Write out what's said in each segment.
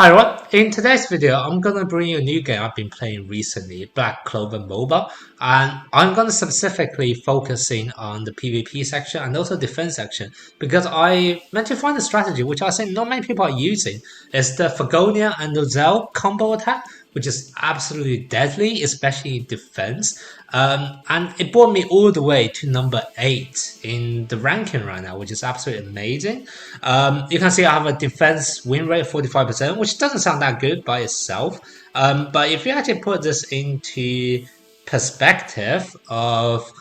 Hi everyone, in today's video I'm gonna bring you a new game I've been playing recently, Black Clover Mobile, and I'm gonna specifically focusing on the PvP section and also defense section because I meant to find a strategy which I think not many people are using. It's the Fuegoleon and Nozel combo attack, which is absolutely deadly, especially in defense. And it brought me all the way to number 8 in the ranking right now, which is absolutely amazing. You can see I have a defense win rate of 45%, which doesn't sound that good by itself. But if you actually put this into perspective of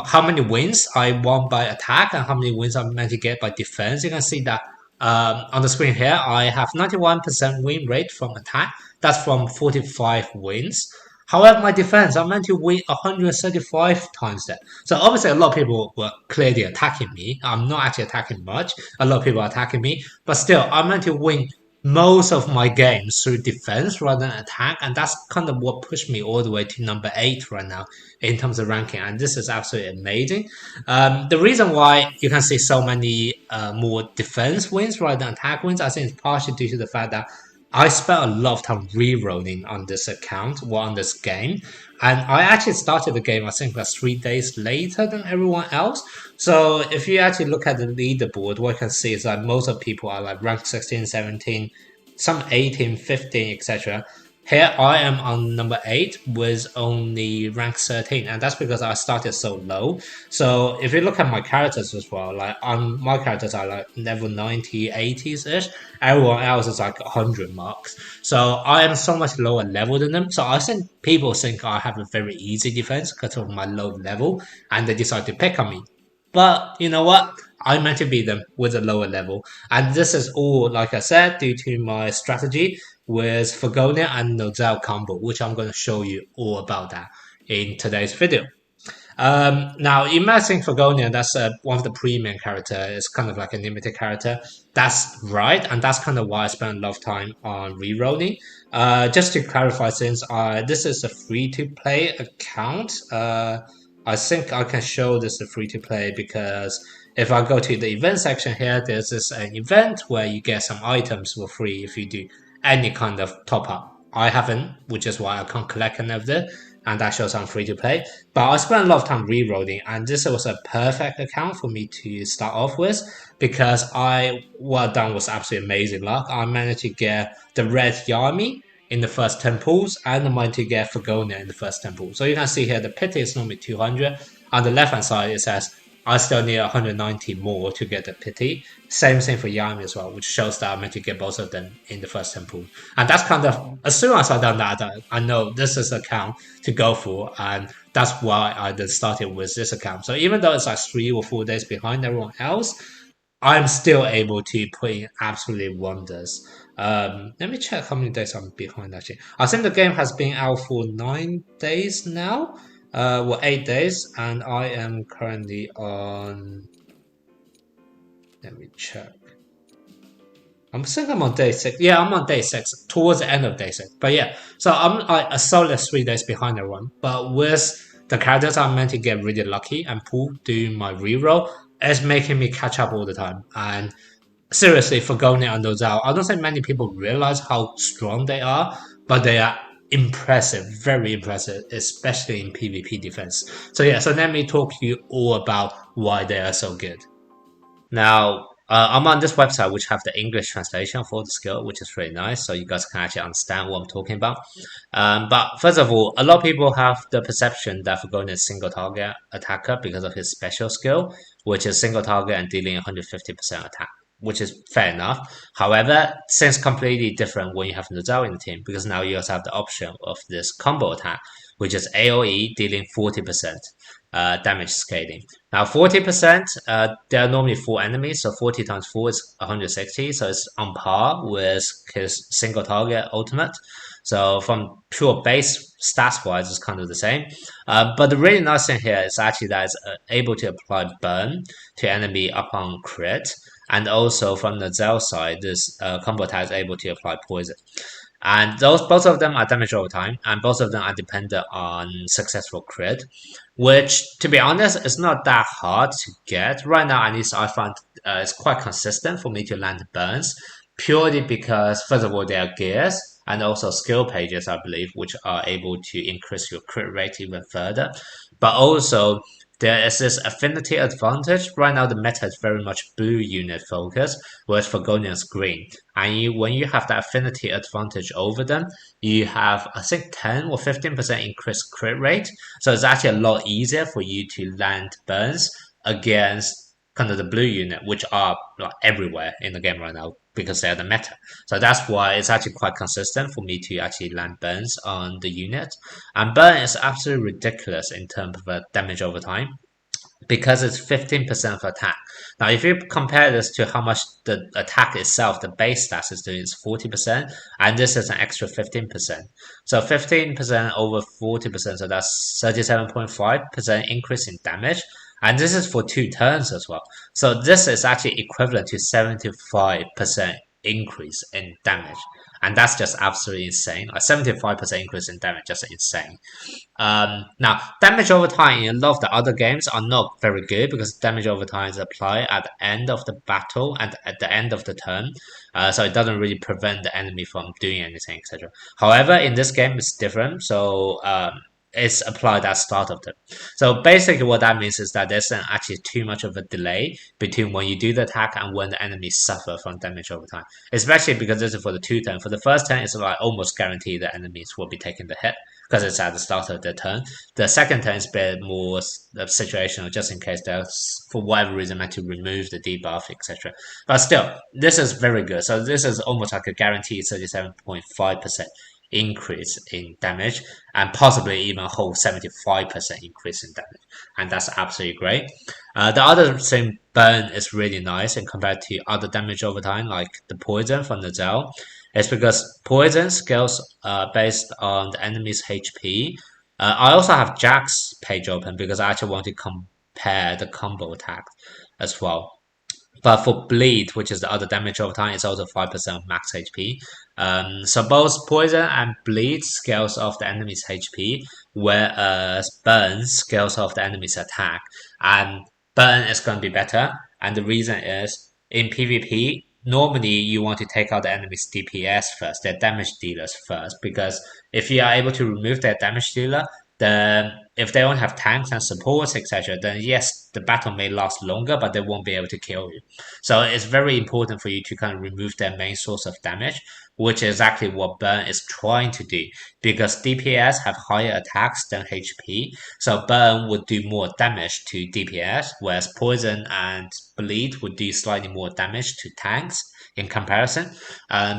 how many wins I won by attack and how many wins I'm meant to get by defense, you can see that on the screen here, I have 91% win rate from attack. That's from 45 wins. However, my defense, I'm meant to win 135 times that. So obviously, a lot of people were clearly attacking me. I'm not actually attacking much. A lot of people are attacking me, but still, I'm meant to win most of my games through defense rather than attack, and that's kind of what pushed me all the way to number 8 right now in terms of ranking. And this is absolutely amazing. The reason why you can see so many more defense wins rather than attack wins, I think, is partially due to the fact that I spent a lot of time re-rolling on this account or on this game. And I actually started the game, I think, like 3 days later than everyone else. So if you actually look at the leaderboard, what you can see is that most of people are like rank 16, 17, some 18, 15, etc. Here I am on number 8 with only rank 13, and that's because I started so low. So if you look at my characters as well, like my characters are like level 90, 80s ish. Everyone else is like 100 marks. So I am so much lower level than them. So I think people think I have a very easy defense because of my low level, and they decide to pick on me. But you know what? I meant to beat them with a lower level. And this is all, like I said, due to my strategy with Fuegoleon and Nozel combo, which I'm going to show you all about that in today's video. Now, imagine Fuegoleon, that's one of the pre-main character. It's kind of like a limited character. That's right, and that's kind of why I spent a lot of time on rerolling. Just to clarify, since this is a free-to-play account, I think I can show this a free-to-play because if I go to the event section here, there's this an event where you get some items for free if you do any kind of top-up. I haven't, which is why I can't collect any of it, and that shows I'm free to play. But I spent a lot of time re-rolling, and this was a perfect account for me to start off with because what I done was absolutely amazing luck. I managed to get the red Yami in the first 10 pulls, and I managed to get Fuegoleon in the first 10 pulls. So you can see here the pity is normally 200. On the left hand side, it says I still need 190 more to get the pity. Same thing for Yami as well, which shows that I meant to get both of them in the first 10 pool. And that's kind of, as soon as I done that, I know this is the account to go for, and that's why I then started with this account. So even though it's like 3 or 4 days behind everyone else, I'm still able to put in absolutely wonders. Let me check how many days I'm behind actually. I think the game has been out for 9 days now. 8 days, and I am currently on. Let me check. I'm thinking I'm on day 6. Yeah, I'm on day 6, towards the end of day 6. But yeah, so I'm like a solid 3 days behind everyone. But with the characters I'm meant to get really lucky and pull doing my reroll, it's making me catch up all the time. And seriously, for Fuegoleon and Nozel, I don't think many people realize how strong they are, but they are impressive, very impressive, especially in PvP defense. So yeah, so let me talk to you all about why they are so good. Now, I'm on this website which have the English translation for the skill, which is really nice, so you guys can actually understand what I'm talking about. But first of all, a lot of people have the perception that Fuegoleon is single target attacker because of his special skill, which is single target and dealing 150% attack, which is fair enough. However, seems completely different when you have Nozel in the team because now you also have the option of this combo attack, which is AoE dealing 40% damage scaling. Now 40%, there are normally 4 enemies, so 40 times 4 is 160, so it's on par with his single target ultimate. So from pure base stats wise, it's kind of the same. But the really nice thing here is actually that it's able to apply burn to enemy upon crit. And also from the Zell side, this combo attack is able to apply poison. And both of them are damage over time, and both of them are dependent on successful crit, which, to be honest, is not that hard to get. Right now, at least I find it's quite consistent for me to land burns. purely because, first of all, there are gears and also skill pages, I believe, which are able to increase your crit rate even further. But also, there is this affinity advantage. Right now, the meta is very much blue unit focused, whereas Fuegoleon's green. And when you have that affinity advantage over them, you have, I think, 10 or 15% increased crit rate. So it's actually a lot easier for you to land burns against kind of the blue unit, which are like everywhere in the game right now because they're the meta. So that's why it's actually quite consistent for me to actually land burns on the unit. And burn is absolutely ridiculous in terms of damage over time because it's 15% of attack. Now, if you compare this to how much the attack itself, the base stats is doing, is 40%, and this is an extra 15%. So 15% over 40%, so that's 37.5% increase in damage. And this is for 2 turns as well. So this is actually equivalent to 75% increase in damage. And that's just absolutely insane. Like 75% increase in damage, just insane. Now, damage over time in a lot of the other games are not very good because damage over time is applied at the end of the battle and at the end of the turn, so it doesn't really prevent the enemy from doing anything, etc. However, in this game, it's different, so it's applied at the start of the. So basically, what that means is that there's actually too much of a delay between when you do the attack and when the enemy suffer from damage over time. Especially because this is for the 2 turn. For the first turn, it's like almost guaranteed that enemies will be taking the hit because it's at the start of the turn. The second turn is a bit more situational, just in case there's, for whatever reason, meant to remove the debuff, etc. But still, this is very good. So this is almost like a guaranteed 37.5% increase in damage and possibly even a whole 75% increase in damage. And that's absolutely great. The other thing, burn is really nice and compared to other damage over time, like the poison from Nozel. It's because poison scales based on the enemy's HP. I also have Jack's page open because I actually want to compare the combo attack as well. But for bleed, which is the other damage over time, it's also 5% of max HP. So both poison and bleed scales off the enemy's HP, whereas burn scales off the enemy's attack. And burn is going to be better. And the reason is in PvP, normally you want to take out the enemy's DPS first, their damage dealers first, because if you are able to remove their damage dealer, then if they don't have tanks and supports, etc., then yes, the battle may last longer, but they won't be able to kill you. So it's very important for you to kind of remove their main source of damage, which is exactly what Burn is trying to do, because DPS have higher attacks than HP, so Burn would do more damage to DPS, whereas Poison and Bleed would do slightly more damage to tanks in comparison.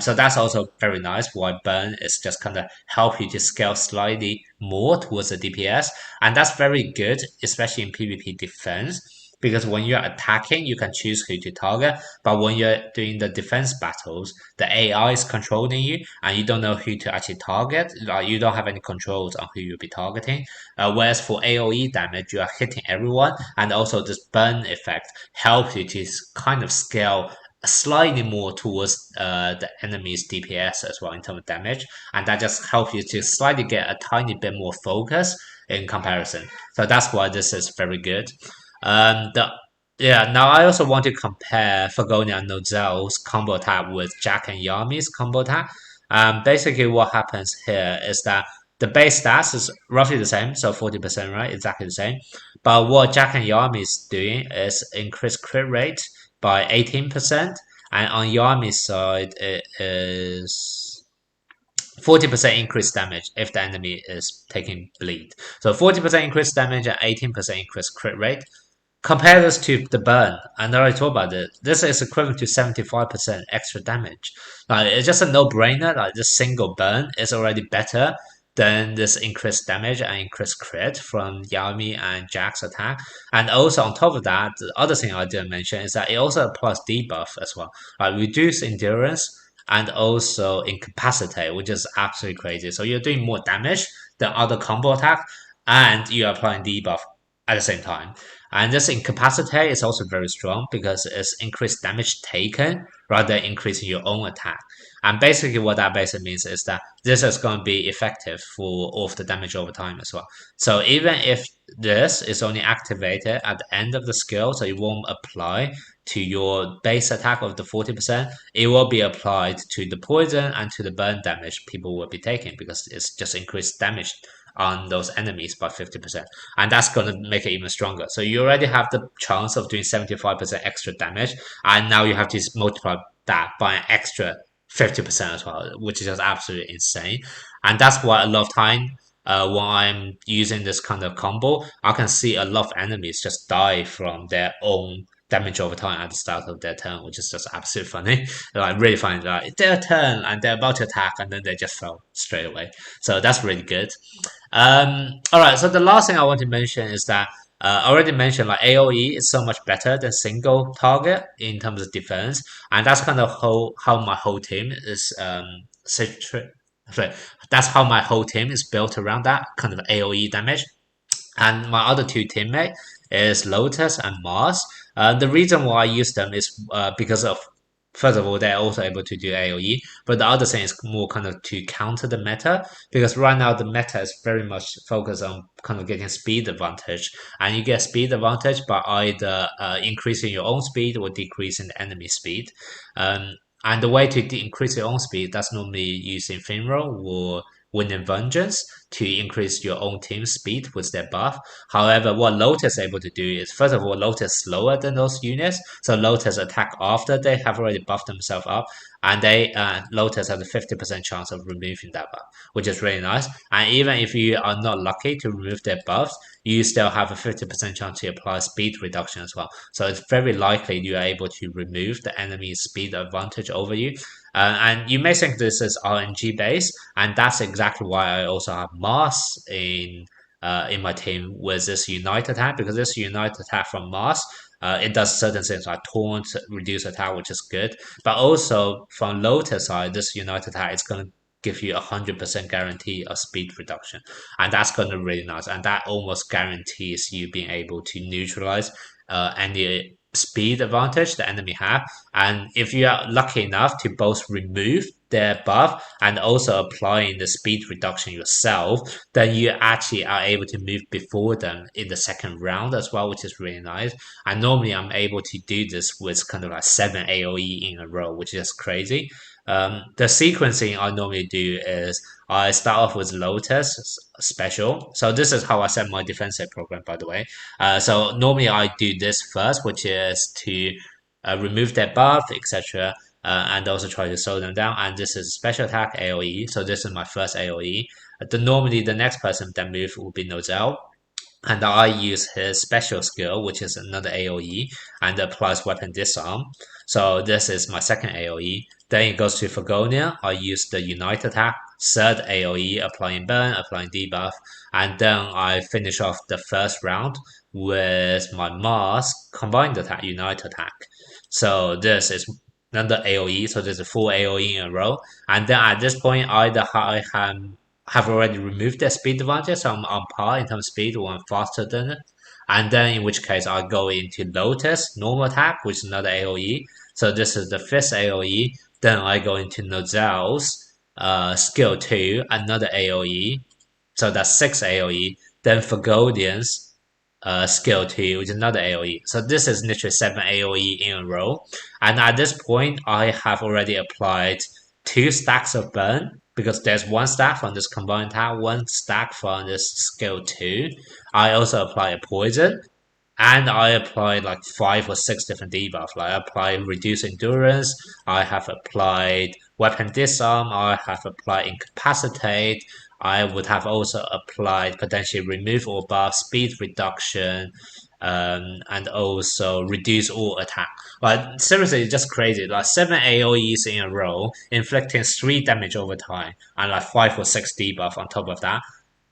So that's also very nice why Burn is just kind of help you to scale slightly more towards the DPS. And that's very good, especially in PvP defense. Because when you're attacking, you can choose who to target. But when you're doing the defense battles, the AI is controlling you and you don't know who to actually target. Like you don't have any controls on who you'll be targeting. Whereas for AoE damage, you are hitting everyone. And also this burn effect helps you to kind of scale slightly more towards the enemy's DPS as well in terms of damage, and that just helps you to slightly get a tiny bit more focus in comparison. So that's why this is very good. The Yeah, now I also want to compare Fuegoleon Nozel's combo attack with Jack and Yami's combo attack. Basically, what happens here is that the base stats is roughly the same, so 40%, right? Exactly the same. But what Jack and Yami is doing is increase crit rate by 18%, and on Yami's side, it is 40% increased damage if the enemy is taking bleed. So 40% increased damage and 18% increased crit rate. Compare this to the burn, and I already talked about it. This is equivalent to 75% extra damage. Like it's just a no-brainer. Like this single burn is already better than this increased damage and increased crit from Yami and Jack's attack. And also on top of that, the other thing I didn't mention is that it also applies debuff as well. Like reduce endurance and also incapacitate, which is absolutely crazy. So you're doing more damage than other combo attack, and you're applying debuff at the same time. And this incapacitate is also very strong because it's increased damage taken rather than increasing your own attack. And basically what that basically means is that this is going to be effective for all of the damage over time as well. So even if this is only activated at the end of the skill, so it won't apply to your base attack of the 40%, it will be applied to the poison and to the burn damage people will be taking because it's just increased damage on those enemies by 50%. And that's going to make it even stronger. So you already have the chance of doing 75% extra damage, and now you have to multiply that by an extra 50% as well, which is just absolutely insane. And that's why a lot of time when I'm using this kind of combo, I can see a lot of enemies just die from their own damage over time at the start of their turn, which is just absolutely funny. Like really funny. Like it's their turn and they're about to attack, and then they just fell straight away. So that's really good. All right. So the last thing I want to mention is that I already mentioned like AOE is so much better than single target in terms of defense, and that's kind of how my whole team is sorry, that's how my whole team is built around that kind of AOE damage. And my other two teammates is Lotus and Mars. The reason why I use them is because of first of all they're also able to do AOE, but the other thing is more kind of to counter the meta because right now the meta is very much focused on kind of getting speed advantage, and you get speed advantage by either increasing your own speed or decreasing the enemy speed. Um, and the way to increase your own speed, that's normally using Finro or Winning Vengeance to increase your own team speed with their buff. However, what Lotus is able to do is, first of all, Lotus is slower than those units, so Lotus attack after they have already buffed themselves up, and they Lotus has a 50% chance of removing that buff, which is really nice. And even if you are not lucky to remove their buffs, you still have a 50% chance to apply speed reduction as well. So it's very likely you are able to remove the enemy's speed advantage over you. And you may think this is RNG based, and that's exactly why I also have Mars in my team with this Unite attack, because this Unite attack from Mars, it does certain things like taunt, reduce attack, which is good. But also from Lotus side, this Unite attack is going to give you 100% guarantee of speed reduction, and that's going to be really nice. And that almost guarantees you being able to neutralize any speed advantage the enemy have. And if you are lucky enough to both remove their buff and also applying the speed reduction yourself, then you actually are able to move before them in the second round as well, which is really nice. And normally I'm able to do this with kind of like 7 AoE in a row, which is crazy. The sequencing I normally do is I start off with Lotus special. So this is how I set my defensive program, by the way. So normally I do this first, which is to remove their buff, etc., and also try to slow them down. And this is special attack AOE. So this is my first AOE. Normally the next person that move will be Nozel. And I use his special skill, which is another AoE, and applies weapon disarm. So this is my second AoE. Then it goes to Fuegoleon. I use the Unite attack, third AoE, applying burn, applying debuff, and then I finish off the first round with my Mars combined attack, Unite attack. So this is another AoE. So there's a full AoE in a row. And then at this point, either I have already removed their speed advantage, so I'm on par in terms of speed or I'm faster than it. And then in which case I go into Lotus, normal attack, which is another AoE. So this is the fifth AoE. Then I go into Nozel's skill 2, another AoE. So that's 6 AoE. Then Fuegoleon's skill 2, which is another AoE. So this is literally 7 AoE in a row. And at this point, I have already applied 2 stacks of burn because there's 1 stack from this combined attack, 1 stack from this skill 2. I also apply a poison, and I apply like 5 or 6 different debuffs. Like I apply reduce endurance, I have applied weapon disarm, I have applied incapacitate, I would have also applied potentially remove all buff, speed reduction, and also reduce all attack. Like seriously, it's just crazy. Like 7 AoEs in a row, inflicting 3 damage over time, and like 5 or 6 debuff on top of that.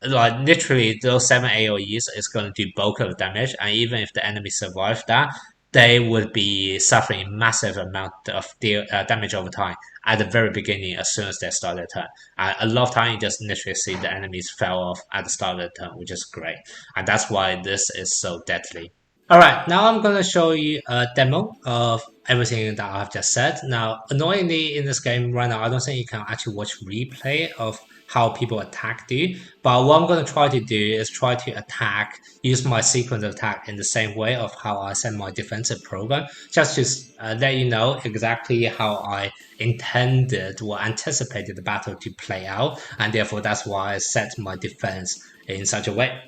Like literally, those 7 AoEs is going to do bulk of damage, and even if the enemy survive that, they would be suffering massive amount of damage over time at the very beginning as soon as they start their turn. A lot of time you just literally see the enemies fell off at the start of the turn, which is great, and that's why this is so deadly. Alright, now I'm gonna show you a demo of everything that I've just said. Now, annoyingly in this game right now, I don't think you can actually watch replay of how people attack you. But what I'm gonna try to do is try to attack, use my sequence of attack in the same way of how I set my defensive program, just to let you know exactly how I intended or anticipated the battle to play out, and therefore that's why I set my defense in such a way.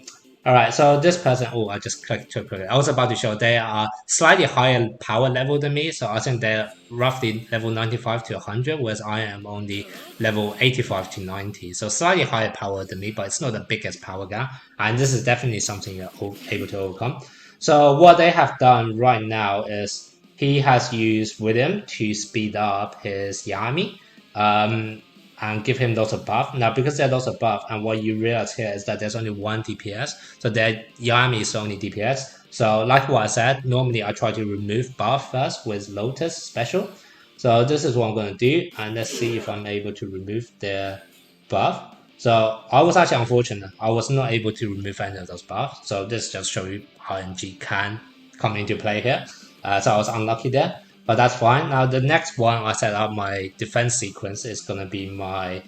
All right, so this person, oh, I just clicked too quickly. I was about to show they are slightly higher power level than me, so I think they're roughly level 95 to 100, whereas I am only level 85 to 90. So slightly higher power than me, but it's not the biggest power gap, and this is definitely something you're able to overcome. So what they have done right now is he has used Rhythm to speed up his Yami. Um, and give him lots of buff. Now, because there are lots of buff, and what you realize here is that there's only one DPS, so their Yami is only DPS. So, like what I said, normally I try to remove buff first with Lotus special. So this is what I'm going to do, and let's see if I'm able to remove their buff. So I was actually unfortunate. I was not able to remove any of those buffs. So this just shows you how MG can come into play here. So I was unlucky there. But that's fine. Now the next one I set up my defense sequence is going to be my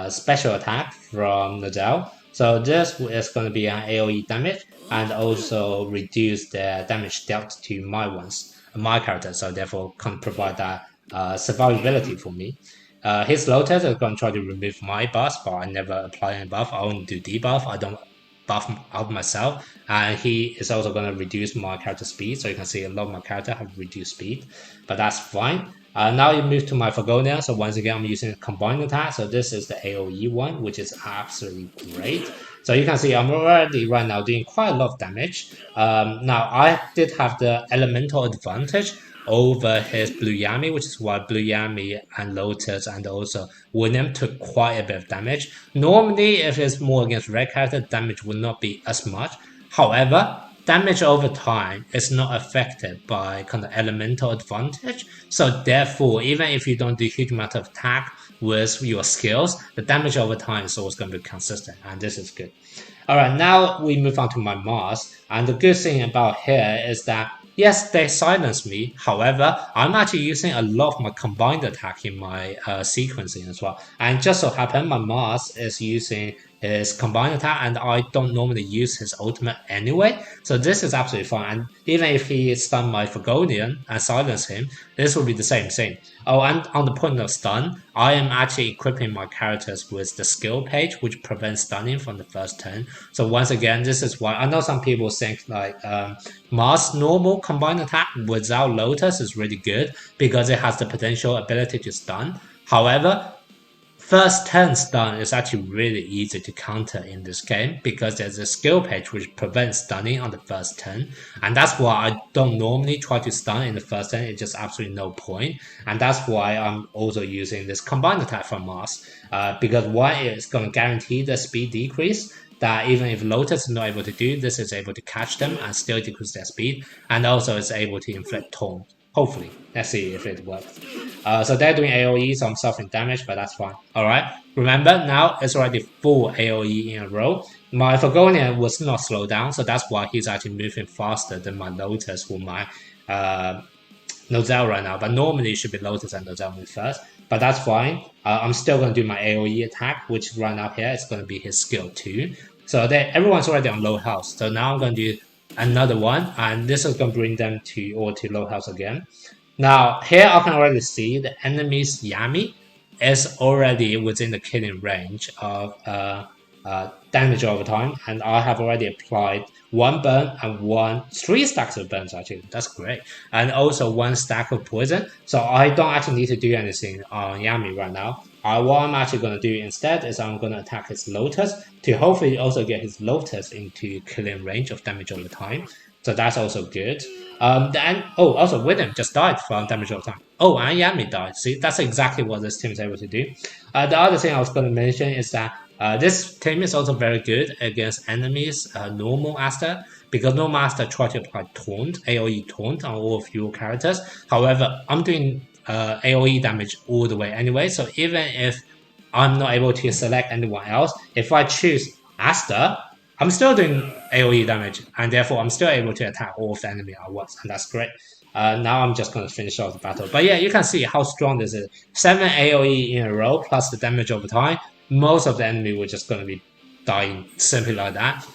special attack from Nozel. So this is going to be an AoE damage and also reduce the damage dealt to my character. So therefore can provide that survivability for me. His Lotus is going to try to remove my buff, but I never apply any buff. I only do debuff. I don't buff out myself, and he is also going to reduce my character speed, so you can see a lot of my character have reduced speed, but that's fine. Now you move to my Fuegoleon, so once again I'm using a combined attack, so this is the AoE one, which is absolutely great. So you can see I'm already right now doing quite a lot of damage. Now I did have the elemental advantage over his Blue Yami, which is why Blue Yami and Lotus and also William took quite a bit of damage. Normally, if it's more against red character, damage would not be as much. However, damage over time is not affected by kind of elemental advantage. So therefore, even if you don't do huge amount of attack with your skills, the damage over time is always going to be consistent, and this is good. All right, now we move on to my Mars, and the good thing about here is that yes, they silence me. However, I'm actually using a lot of my combined attack in my sequencing as well. And just so happen, my Mars is using his combined attack, and I don't normally use his ultimate anyway. So this is absolutely fine. And even if he stun my Fuegoleon and silence him, this will be the same thing. Oh, and on the point of stun, I am actually equipping my characters with the skill page, which prevents stunning from the first turn. So once again, this is why I know some people think like Mars normal combined attack without Lotus is really good because it has the potential ability to stun. However, first turn stun is actually really easy to counter in this game because there's a skill page which prevents stunning on the first turn, and that's why I don't normally try to stun in the first turn. It's just absolutely no point, and that's why I'm also using this combined attack from Mars because one is going to guarantee the speed decrease that even if Lotus is not able to do, this is able to catch them and still decrease their speed, and also is able to inflict taunt. Hopefully, let's see if it works. So they're doing AoE, so I'm suffering damage, but that's fine. Alright, remember now it's already full AoE in a row. My Fuegoleon was not slowed down, so that's why he's actually moving faster than my Lotus or my Nozel right now. But normally it should be Lotus and Nozel move first, but that's fine. I'm still going to do my AoE attack, which right now here is going to be his skill 2. So everyone's already on low health, so now I'm going to do another one, and this is going to bring them to all to low health again. Now here I can already see the enemy's Yami is already within the killing range of damage over time, and I have already applied one burn and three stacks of burns actually. That's great, and also one stack of poison. So I don't actually need to do anything on Yami right now. What I'm actually going to do instead is I'm going to attack his Lotus to hopefully also get his Lotus into killing range of damage over time. So that's also good. Also William just died from damage over time. Oh, and Yami died. See, that's exactly what this team is able to do. The other thing I was going to mention is that this team is also very good against enemies normal Aster, because normal Aster try to apply taunt, AoE taunt on all of your characters. However, I'm doing AoE damage all the way anyway, so even if I'm not able to select anyone else, if I choose Aster, I'm still doing AoE damage, and therefore I'm still able to attack all of the enemy at once, and that's great. Now I'm just going to finish off the battle. But yeah, you can see how strong this is. 7 AoE in a row, plus the damage over time. Most of the enemy were just going to be dying simply like that.